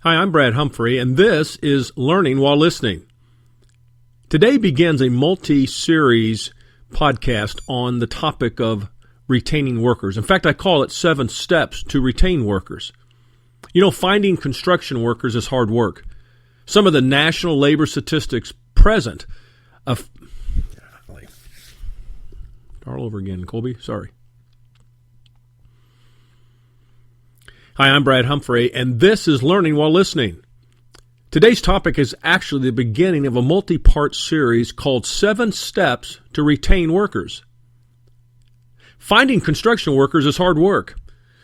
Hi, I'm Brad Humphrey, and this is Learning While Listening. Today begins a multi-series podcast on the topic of retaining workers. In fact, I call it 7 Steps to Retain Workers. You know, finding construction workers is hard work. Some of the national labor statistics present Start all over again, Colby. Sorry. Hi, I'm Brad Humphrey, and this is Learning While Listening. Today's topic is actually the beginning of a multi-part series called 7 Steps to Retain Workers. Finding construction workers is hard work.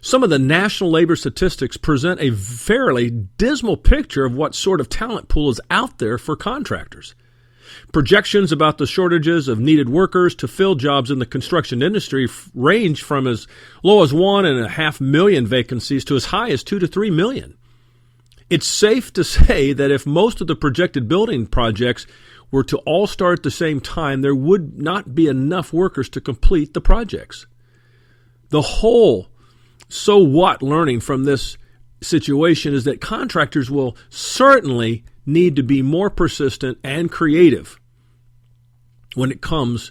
Some of the national labor statistics present a fairly dismal picture of what sort of talent pool is out there for contractors. Projections about the shortages of needed workers to fill jobs in the construction industry range from as low as 1.5 million vacancies to as high as 2 to 3 million. It's safe to say that if most of the projected building projects were to all start at the same time, there would not be enough workers to complete the projects. The whole so what learning from this situation is that contractors will certainly need to be more persistent and creative when it comes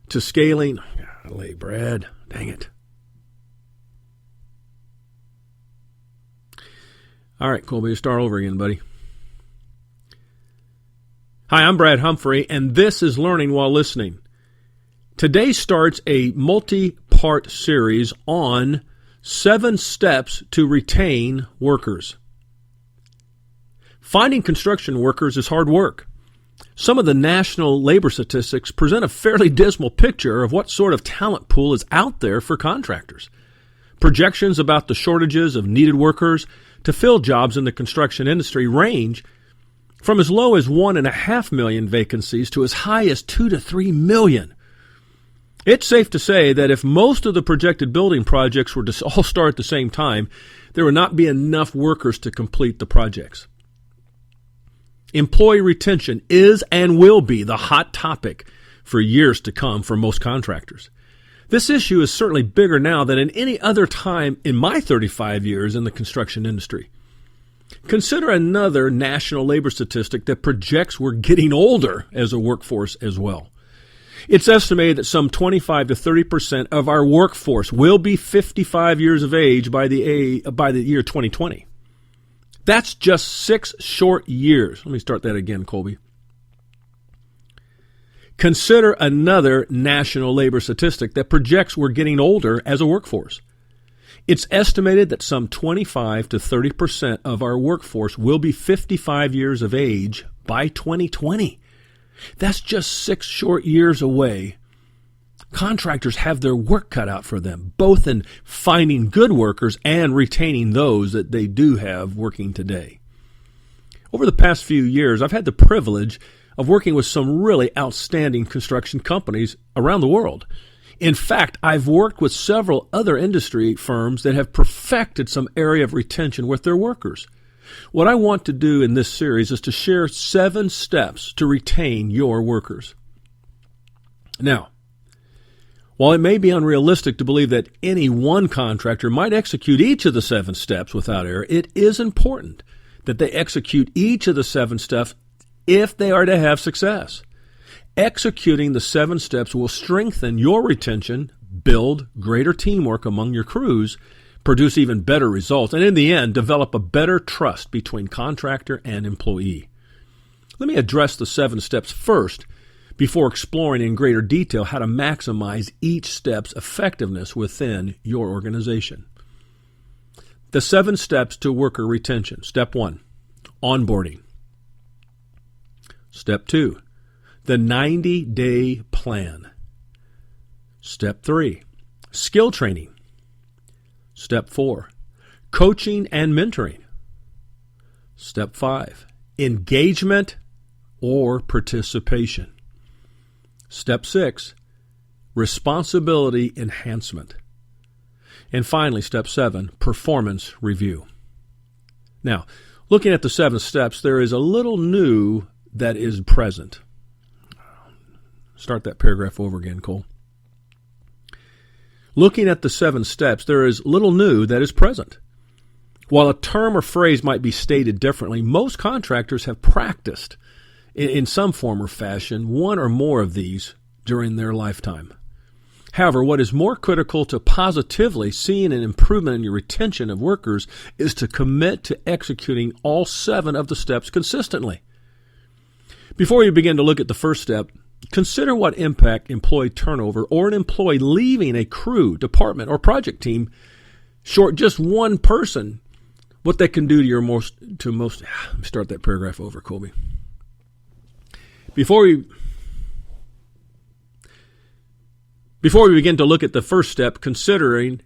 to scaling. Golly, Brad, dang it. All right, Colby, start over again, buddy. Hi, I'm Brad Humphrey, and this is Learning While Listening. Today starts a multi-part series on 7 steps to retain workers. Finding construction workers is hard work. Some of the national labor statistics present a fairly dismal picture of what sort of talent pool is out there for contractors. Projections about the shortages of needed workers to fill jobs in the construction industry range from as low as 1.5 million vacancies to as high as 2 to 3 million. It's safe to say that if most of the projected building projects were to all start at the same time, there would not be enough workers to complete the projects. Employee retention is and will be the hot topic for years to come for most contractors. This issue is certainly bigger now than at any other time in my 35 years in the construction industry. Consider another national labor statistic that projects we're getting older as a workforce as well. It's estimated that some 25 to 30% of our workforce will be 55 years of age by the year 2020. That's just 6 short years. Let me start that again, Colby. Consider another national labor statistic that projects we're getting older as a workforce. It's estimated that some 25 to 30% of our workforce will be 55 years of age by 2020. That's just 6 short years away. Contractors have their work cut out for them, both in finding good workers and retaining those that they do have working today. Over the past few years, I've had the privilege of working with some really outstanding construction companies around the world. In fact, I've worked with several other industry firms that have perfected some area of retention with their workers. What I want to do in this series is to share 7 steps to retain your workers. Now, while it may be unrealistic to believe that any one contractor might execute each of the 7 steps without error, it is important that they execute each of the 7 steps if they are to have success. Executing the 7 steps will strengthen your retention, build greater teamwork among your crews, produce even better results, and in the end, develop a better trust between contractor and employee. Let me address the 7 steps first before exploring in greater detail how to maximize each step's effectiveness within your organization. The 7 steps to worker retention. Step 1, onboarding. Step 2, the 90-day plan. Step 3, skill training. Step 4, coaching and mentoring. Step 5, engagement or participation. Step 6, responsibility enhancement. And finally, step 7, performance review. Now, looking at the 7 steps, there is a little new that is present. Start that paragraph over again, Cole. Looking at the 7 steps, there is little new that is present. While a term or phrase might be stated differently, most contractors have practiced in some form or fashion one or more of these during their lifetime. However, what is more critical to positively seeing an improvement in your retention of workers is to commit to executing all 7 of the steps consistently. Before you begin to look at the first step, consider what impact employee turnover or an employee leaving a crew, department, or project team, short just one person, what they can do to your most. Let me start that paragraph over, Colby. Before we begin to look at the first step, considering,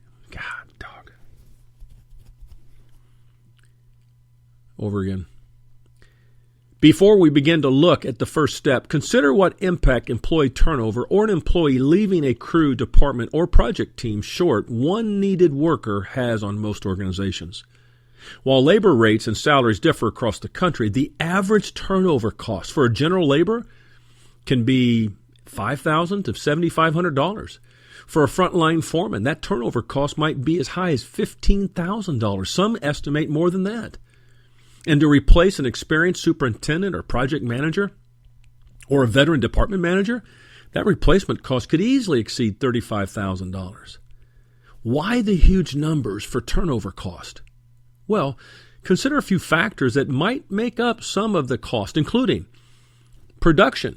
Before we begin to look at the first step, consider what impact employee turnover or an employee leaving a crew, department, or project team short one needed worker has on most organizations. While labor rates and salaries differ across the country, the average turnover cost for a general laborer can be $5,000 to $7,500. For a frontline foreman, that turnover cost might be as high as $15,000. Some estimate more than that. And to replace an experienced superintendent or project manager or a veteran department manager, that replacement cost could easily exceed $35,000. Why the huge numbers for turnover cost? Well, consider a few factors that might make up some of the cost, including production,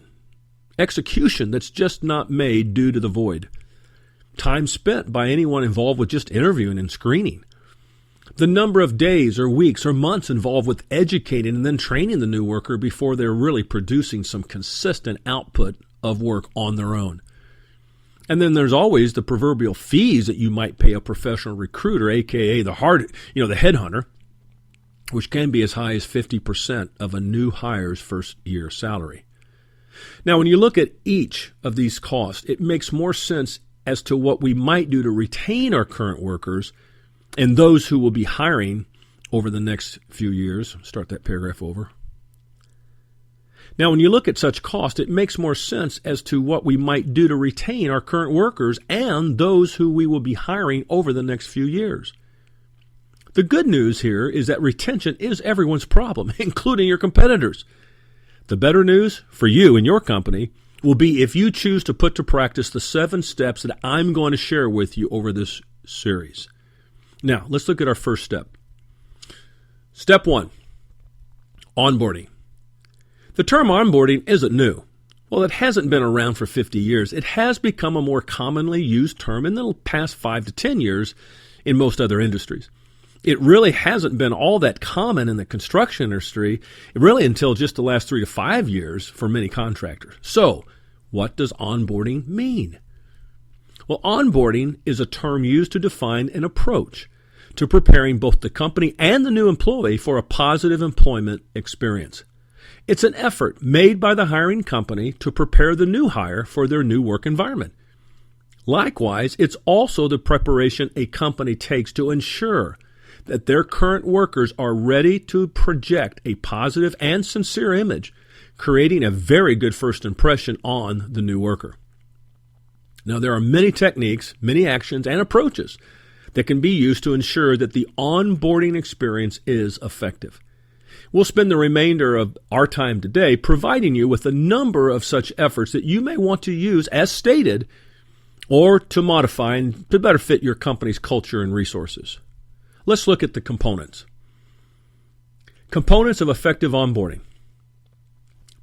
execution that's just not made due to the void, time spent by anyone involved with just interviewing and screening, the number of days or weeks or months involved with educating and then training the new worker before they're really producing some consistent output of work on their own. And then there's always the proverbial fees that you might pay a professional recruiter, aka the headhunter, which can be as high as 50% of a new hire's first year salary. Now, when you look at each of these costs, it makes more sense as to what we might do to retain our current workers and those who will be hiring over the next few years. Start that paragraph over. Now, when you look at such cost, it makes more sense as to what we might do to retain our current workers and those who we will be hiring over the next few years. The good news here is that retention is everyone's problem, including your competitors. The better news for you and your company will be if you choose to put to practice the 7 steps that I'm going to share with you over this series. Now, let's look at our first step. Step 1, onboarding. The term onboarding isn't new. Well, it hasn't been around for 50 years. It has become a more commonly used term in the past 5 to 10 years in most other industries. It really hasn't been all that common in the construction industry, really until just the last 3 to 5 years for many contractors. So, what does onboarding mean? Well, onboarding is a term used to define an approach to preparing both the company and the new employee for a positive employment experience. It's an effort made by the hiring company to prepare the new hire for their new work environment. Likewise, it's also the preparation a company takes to ensure that their current workers are ready to project a positive and sincere image, creating a very good first impression on the new worker. Now, there are many techniques, many actions, and approaches that can be used to ensure that the onboarding experience is effective. We'll spend the remainder of our time today providing you with a number of such efforts that you may want to use as stated or to modify and to better fit your company's culture and resources. Let's look at the components. Components of effective onboarding.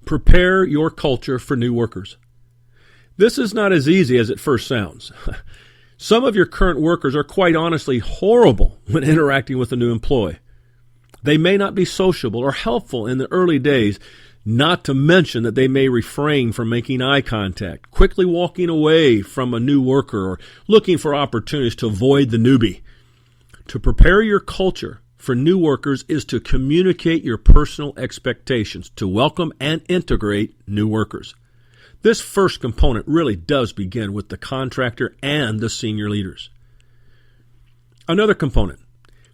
Prepare your culture for new workers. This is not as easy as it first sounds. Some of your current workers are quite honestly horrible when interacting with a new employee. They may not be sociable or helpful in the early days, not to mention that they may refrain from making eye contact, quickly walking away from a new worker, or looking for opportunities to avoid the newbie. To prepare your culture for new workers is to communicate your personal expectations to welcome and integrate new workers. This first component really does begin with the contractor and the senior leaders. Another component.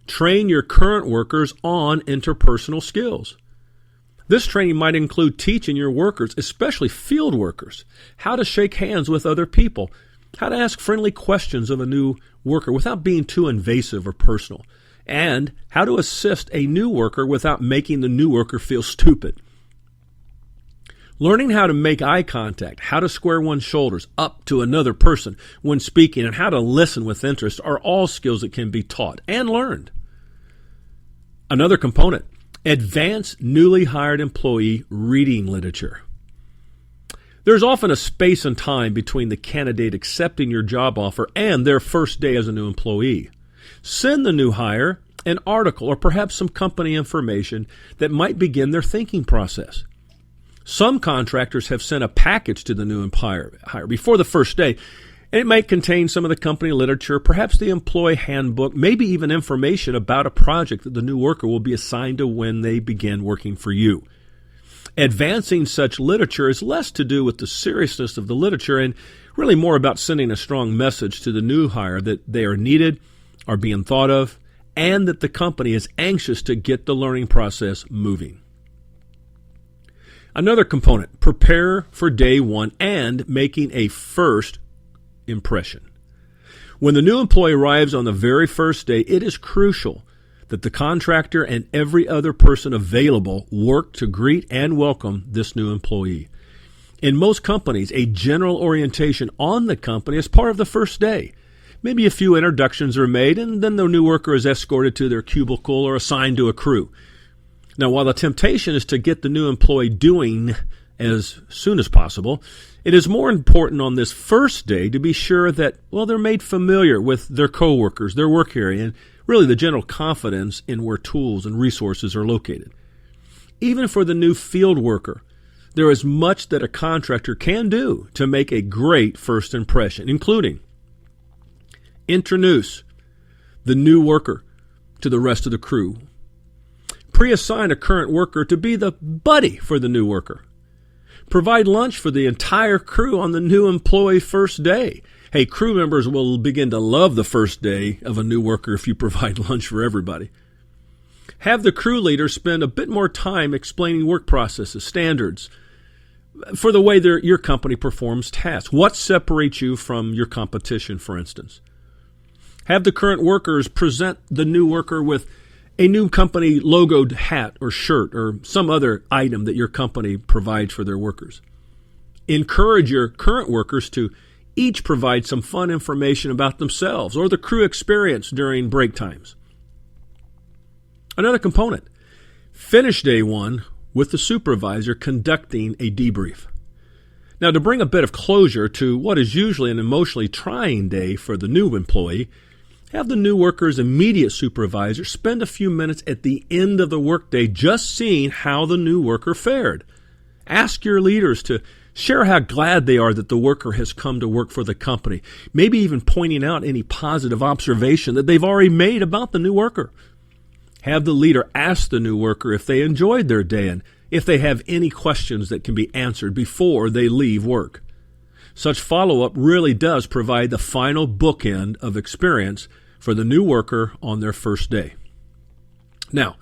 Train your current workers on interpersonal skills. This training might include teaching your workers, especially field workers, how to shake hands with other people, how to ask friendly questions of a new worker without being too invasive or personal, and how to assist a new worker without making the new worker feel stupid. Learning how to make eye contact, how to square one's shoulders up to another person when speaking, and how to listen with interest are all skills that can be taught and learned. Another component, advance newly hired employee reading literature. There's often a space and time between the candidate accepting your job offer and their first day as a new employee. Send the new hire an article or perhaps some company information that might begin their thinking process. Some contractors have sent a package to the new hire before the first day, and it might contain some of the company literature, perhaps the employee handbook, maybe even information about a project that the new worker will be assigned to when they begin working for you. Advancing such literature is less to do with the seriousness of the literature and really more about sending a strong message to the new hire that they are needed, are being thought of, and that the company is anxious to get the learning process moving. Another component, prepare for day one and making a first impression. When the new employee arrives on the very first day, it is crucial that the contractor and every other person available work to greet and welcome this new employee. In most companies, a general orientation on the company is part of the first day. Maybe a few introductions are made, and then the new worker is escorted to their cubicle or assigned to a crew. Now, while the temptation is to get the new employee doing as soon as possible, it is more important on this first day to be sure that, they're made familiar with their coworkers, their work area, and really the general confidence in where tools and resources are located. Even for the new field worker, there is much that a contractor can do to make a great first impression, including introduce the new worker to the rest of the crew. Pre-assign a current worker to be the buddy for the new worker. Provide lunch for the entire crew on the new employee first day. Hey, crew members will begin to love the first day of a new worker if you provide lunch for everybody. Have the crew leader spend a bit more time explaining work processes, standards, for the way your company performs tasks. What separates you from your competition, for instance? Have the current workers present the new worker with a new company logoed hat or shirt or some other item that your company provides for their workers. Encourage your current workers to each provide some fun information about themselves or the crew experience during break times. Another component, finish day one with the supervisor conducting a debrief. Now, to bring a bit of closure to what is usually an emotionally trying day for the new employee, have the new worker's immediate supervisor spend a few minutes at the end of the workday just seeing how the new worker fared. Ask your leaders to share how glad they are that the worker has come to work for the company, maybe even pointing out any positive observation that they've already made about the new worker. Have the leader ask the new worker if they enjoyed their day and if they have any questions that can be answered before they leave work. Such follow-up really does provide the final bookend of experience for the new worker on their first day. Now,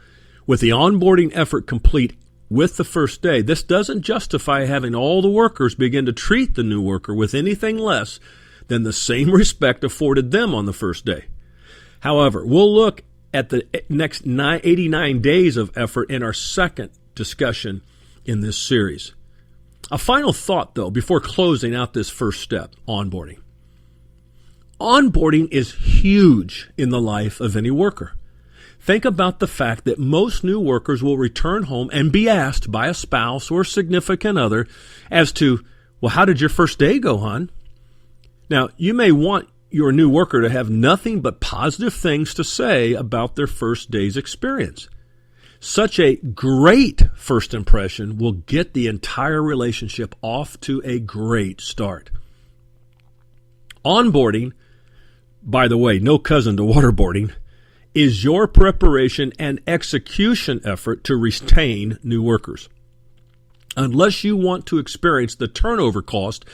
with the onboarding effort complete with the first day, this doesn't justify having all the workers begin to treat the new worker with anything less than the same respect afforded them on the first day. However, we'll look at the next 89 days of effort in our second discussion in this series. A final thought, though, before closing out this first step, onboarding. Onboarding is huge in the life of any worker. Think about the fact that most new workers will return home and be asked by a spouse or significant other as to, how did your first day go, hon? Now, you may want your new worker to have nothing but positive things to say about their first day's experience. Such a great first impression will get the entire relationship off to a great start. Onboarding, by the way, no cousin to waterboarding, is your preparation and execution effort to retain new workers. Unless you want to experience the turnover cost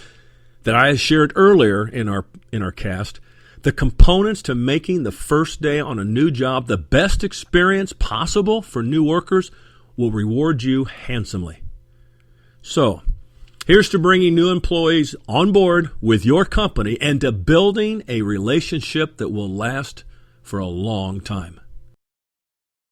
that I shared earlier in our cast, the components to making the first day on a new job the best experience possible for new workers will reward you handsomely. So, here's to bringing new employees on board with your company and to building a relationship that will last for a long time.